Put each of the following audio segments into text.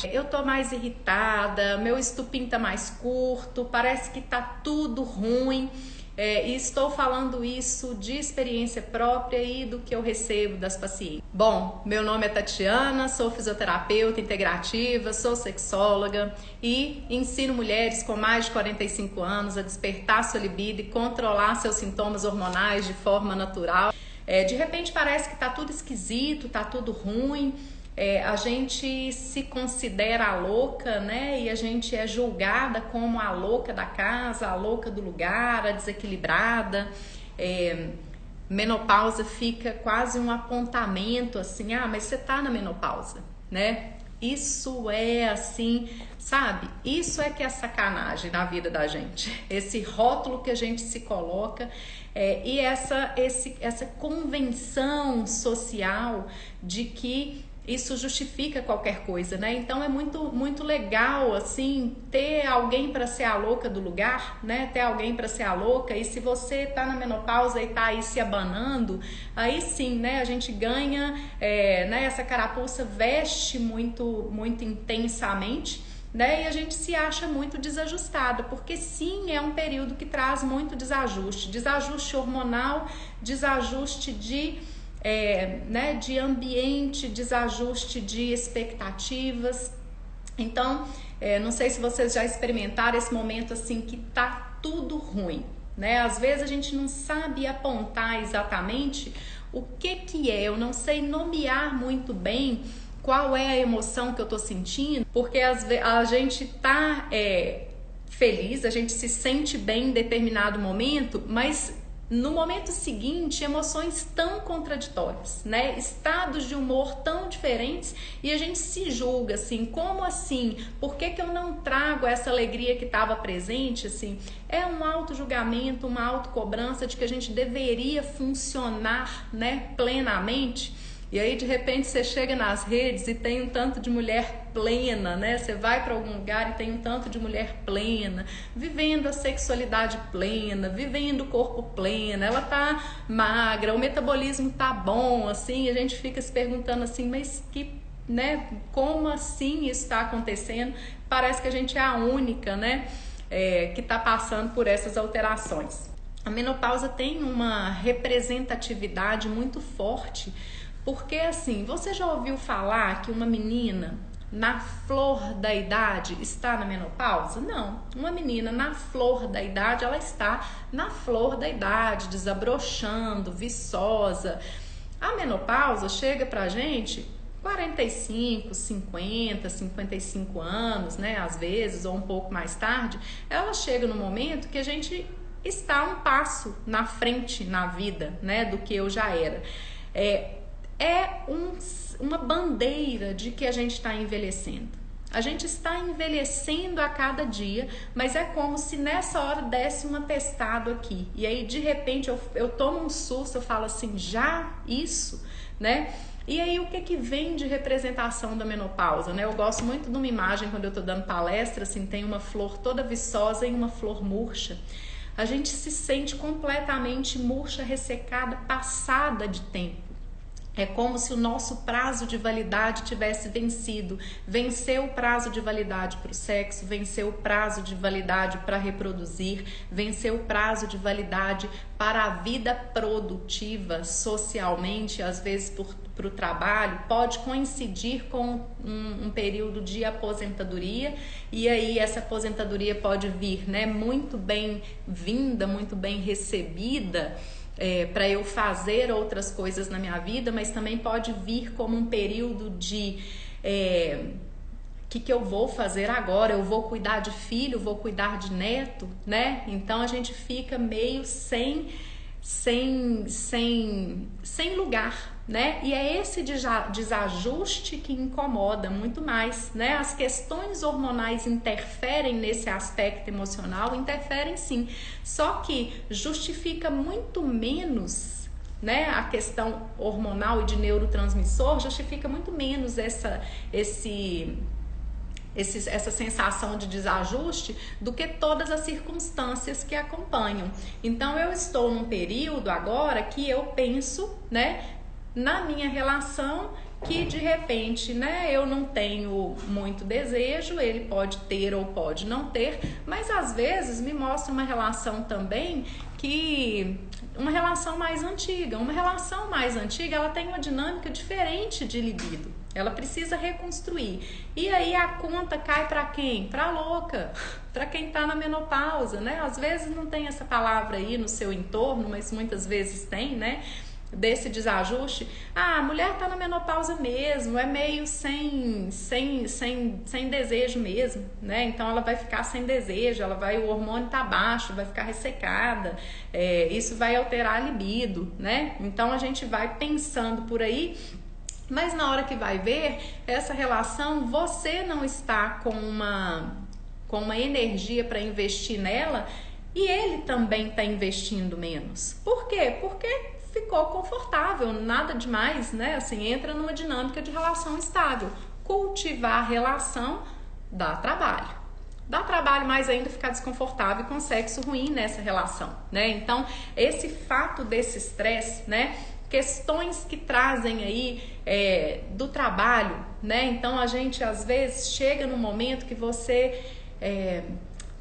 Eu tô mais irritada, meu estupim tá mais curto, parece que tá tudo ruim. E estou falando isso de experiência própria e do que eu recebo das pacientes. Bom, meu nome é Tatiana, sou fisioterapeuta integrativa, sou sexóloga e ensino mulheres com mais de 45 anos a despertar sua libido e controlar seus sintomas hormonais de forma natural. De repente parece que tá tudo esquisito, tá tudo ruim. A gente se considera a louca, né? E a gente é julgada como a louca da casa, a louca do lugar, a desequilibrada. Menopausa fica quase um apontamento assim, mas você tá na menopausa, né? Isso é assim, sabe? Isso é que é sacanagem na vida da gente. Esse rótulo que a gente se coloca e essa convenção social de que isso justifica qualquer coisa, né? Então é muito legal, assim, ter alguém para ser a louca do lugar, né? Ter alguém para ser a louca. E se você tá na menopausa e tá aí se abanando, aí sim, né? A gente ganha, né? Essa carapuça veste muito intensamente, né? E a gente se acha muito desajustada, porque sim, é um período que traz muito desajuste hormonal, desajuste de ambiente, desajuste de expectativas. Então, não sei se vocês já experimentaram esse momento assim que tá tudo ruim, né? Às vezes a gente não sabe apontar exatamente o que é, eu não sei nomear muito bem qual é a emoção que eu tô sentindo, porque a gente tá feliz, a gente se sente bem em determinado momento, mas no momento seguinte, emoções tão contraditórias, né? Estados de humor tão diferentes e a gente se julga assim, como assim? Por que eu não trago essa alegria que estava presente? Assim, é um auto-julgamento, uma autocobrança de que a gente deveria funcionar, né, plenamente. E aí, de repente, você chega nas redes e tem um tanto de mulher plena, né? Você vai para algum lugar e tem um tanto de mulher plena, vivendo a sexualidade plena, vivendo o corpo pleno, ela tá magra, o metabolismo tá bom, assim, e a gente fica se perguntando assim, mas né? Como assim isso está acontecendo? Parece que a gente é a única, né? Que tá passando por essas alterações. A menopausa tem uma representatividade muito forte. Porque assim, você já ouviu falar que uma menina na flor da idade está na menopausa? Não, uma menina na flor da idade, ela está na flor da idade, desabrochando, viçosa. A menopausa chega pra gente 45, 50, 55 anos, né, às vezes, ou um pouco mais tarde, ela chega no momento que a gente está um passo na frente na vida, né, do que eu já era. Uma bandeira de que a gente está envelhecendo. A gente está envelhecendo a cada dia, mas é como se nessa hora desse um atestado aqui. E aí, de repente, eu tomo um susto, eu falo assim, já isso, né? E aí, o que vem de representação da menopausa, né? Eu gosto muito de uma imagem quando eu tô dando palestra, assim, tem uma flor toda viçosa e uma flor murcha. A gente se sente completamente murcha, ressecada, passada de tempo. É como se o nosso prazo de validade tivesse vencido. Venceu o prazo de validade para o sexo, venceu o prazo de validade para reproduzir, venceu o prazo de validade para a vida produtiva socialmente, às vezes para o trabalho, pode coincidir com um período de aposentadoria, e aí essa aposentadoria pode vir, né, muito bem vinda, muito bem recebida, para eu fazer outras coisas na minha vida, mas também pode vir como um período de que eu vou fazer agora? Eu vou cuidar de filho, vou cuidar de neto, né? Então a gente fica meio sem lugar, né? E é esse desajuste que incomoda muito mais, né? As questões hormonais interferem nesse aspecto emocional, interferem sim, só que justifica muito menos, né? A questão hormonal e de neurotransmissor justifica muito menos essa sensação de desajuste do que todas as circunstâncias que acompanham. Então eu estou num período agora que eu penso, né, na minha relação que de repente, né, eu não tenho muito desejo, ele pode ter ou pode não ter, mas às vezes me mostra uma relação também uma relação mais antiga. Uma relação mais antiga, ela tem uma dinâmica diferente de libido. Ela precisa reconstruir. E aí a conta cai para quem? Para louca, para quem tá na menopausa, né? Às vezes não tem essa palavra aí no seu entorno, mas muitas vezes tem, né? Desse desajuste. A mulher tá na menopausa mesmo, é meio sem desejo mesmo, né? Então ela vai ficar sem desejo, o hormônio tá baixo, vai ficar ressecada, isso vai alterar a libido, né? Então a gente vai pensando por aí, mas na hora que vai ver essa relação, você não está com uma energia para investir nela e ele também está investindo menos. Por quê? Porque ficou confortável, nada demais, né? Assim, entra numa dinâmica de relação estável. Cultivar a relação dá trabalho. Dá trabalho mais ainda ficar desconfortável e com sexo ruim nessa relação, né? Então, esse fato desse estresse, né? Questões que trazem aí do trabalho, né? Então, a gente às vezes chega num momento que você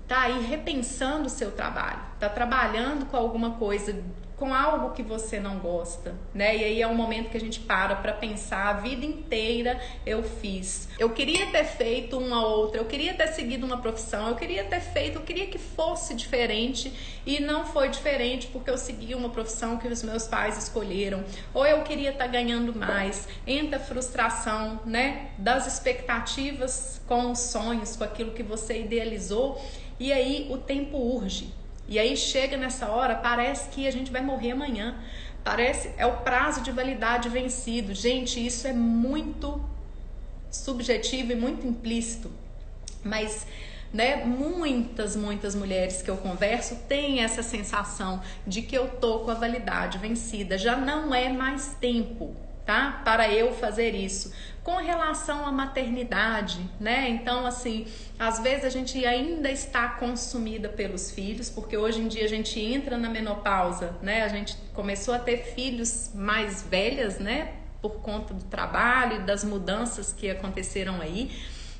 tá aí repensando o seu trabalho, tá trabalhando com alguma coisa, com algo que você não gosta, né? E aí é um momento que a gente para pensar, a vida inteira eu fiz. Eu queria ter feito uma outra, eu queria ter seguido uma profissão, eu queria que fosse diferente e não foi diferente porque eu segui uma profissão que os meus pais escolheram, ou eu queria estar ganhando mais. Entra a frustração, né? Das expectativas com os sonhos, com aquilo que você idealizou, e aí o tempo urge. E aí chega nessa hora, parece que a gente vai morrer amanhã. É o prazo de validade vencido. Gente, isso é muito subjetivo e muito implícito. Mas, né, muitas mulheres que eu converso têm essa sensação de que eu tô com a validade vencida. Já não é mais tempo, tá? Para eu fazer isso. Com relação à maternidade, né? Então, assim, às vezes a gente ainda está consumida pelos filhos, porque hoje em dia a gente entra na menopausa, né? A gente começou a ter filhos mais velhas, né? Por conta do trabalho e das mudanças que aconteceram aí.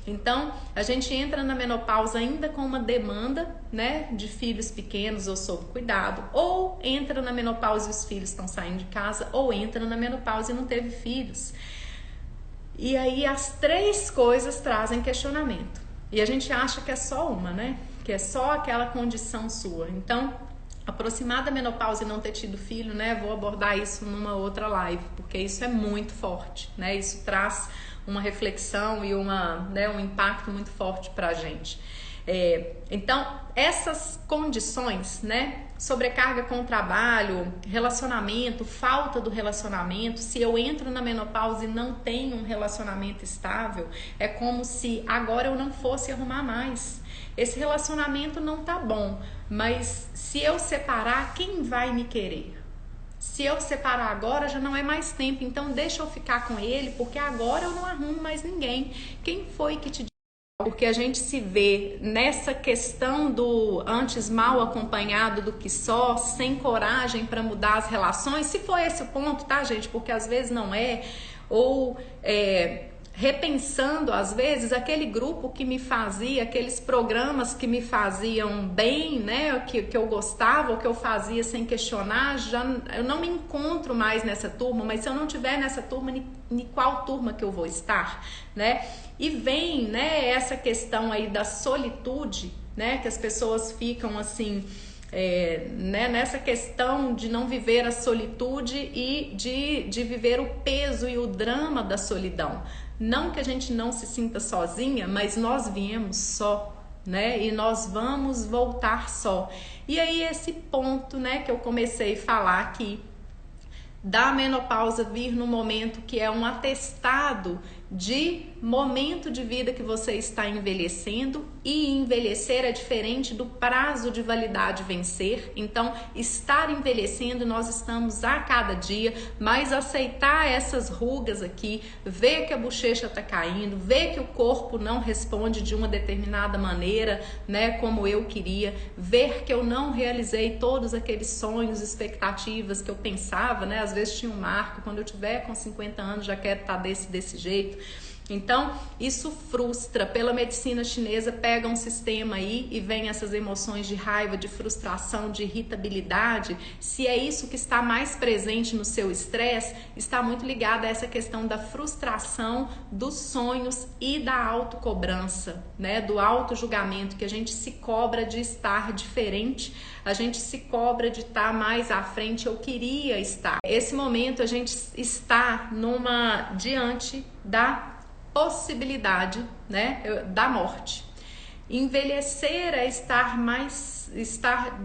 Então, a gente entra na menopausa ainda com uma demanda, né, de filhos pequenos ou sob cuidado, ou entra na menopausa e os filhos estão saindo de casa, ou entra na menopausa e não teve filhos. E aí as três coisas trazem questionamento. E a gente acha que é só uma, né? Que é só aquela condição sua. Então, aproximar da menopausa e não ter tido filho, né? Vou abordar isso numa outra live, porque isso é muito forte, né? Isso traz uma reflexão e um impacto muito forte pra gente. Então, essas condições, né? Sobrecarga com o trabalho, relacionamento, falta do relacionamento. Se eu entro na menopausa e não tenho um relacionamento estável, é como se agora eu não fosse arrumar mais. Esse relacionamento não tá bom, mas se eu separar, quem vai me querer? Se eu separar agora, já não é mais tempo, então deixa eu ficar com ele, porque agora eu não arrumo mais ninguém. Quem foi que te... Porque a gente se vê nessa questão do antes mal acompanhado do que só, sem coragem para mudar as relações, se for esse o ponto, tá, gente? Porque às vezes não é, ou repensando às vezes aquele grupo que me fazia, aqueles programas que me faziam bem, né, que eu gostava, ou que eu fazia sem questionar, eu não me encontro mais nessa turma, mas se eu não tiver nessa turma, em qual turma que eu vou estar, né? E vem, né, essa questão aí da solitude, né, que as pessoas ficam assim, né, nessa questão de não viver a solitude e de viver o peso e o drama da solidão. Não que a gente não se sinta sozinha, mas nós viemos só, né? E nós vamos voltar só. E aí esse ponto, né, que eu comecei a falar aqui, da menopausa vir no momento que é um atestado de momento de vida que você está envelhecendo, e envelhecer é diferente do prazo de validade vencer. Então, estar envelhecendo, nós estamos a cada dia, mas aceitar essas rugas aqui, ver que a bochecha está caindo, ver que o corpo não responde de uma determinada maneira, né, como eu queria, ver que eu não realizei todos aqueles sonhos, expectativas que eu pensava, né, às vezes tinha um marco, quando eu tiver com 50 anos já quero estar desse jeito. Então, isso frustra. Pela medicina chinesa, pega um sistema aí e vem essas emoções de raiva, de frustração, de irritabilidade. Se é isso que está mais presente no seu estresse, está muito ligado a essa questão da frustração, dos sonhos e da autocobrança, né? Do auto-julgamento, que a gente se cobra de estar diferente, a gente se cobra de estar mais à frente, eu queria estar. Esse momento a gente está diante da possibilidade, né, da morte. Envelhecer é estar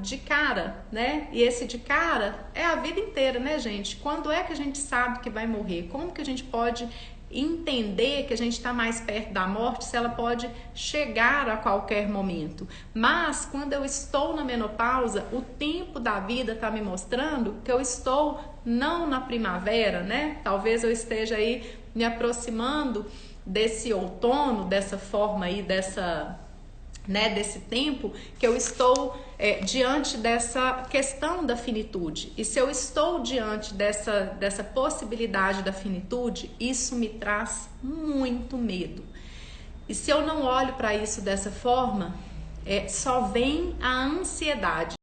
de cara, né? E esse de cara é a vida inteira, né, gente? Quando é que a gente sabe que vai morrer? Como que a gente pode entender que a gente está mais perto da morte, se ela pode chegar a qualquer momento? Mas quando eu estou na menopausa, o tempo da vida está me mostrando que eu estou não na primavera, né? Talvez eu esteja aí me aproximando desse outono, dessa forma aí, desse tempo que eu estou diante dessa questão da finitude. E se eu estou diante dessa possibilidade da finitude, isso me traz muito medo. E se eu não olho para isso dessa forma, só vem a ansiedade.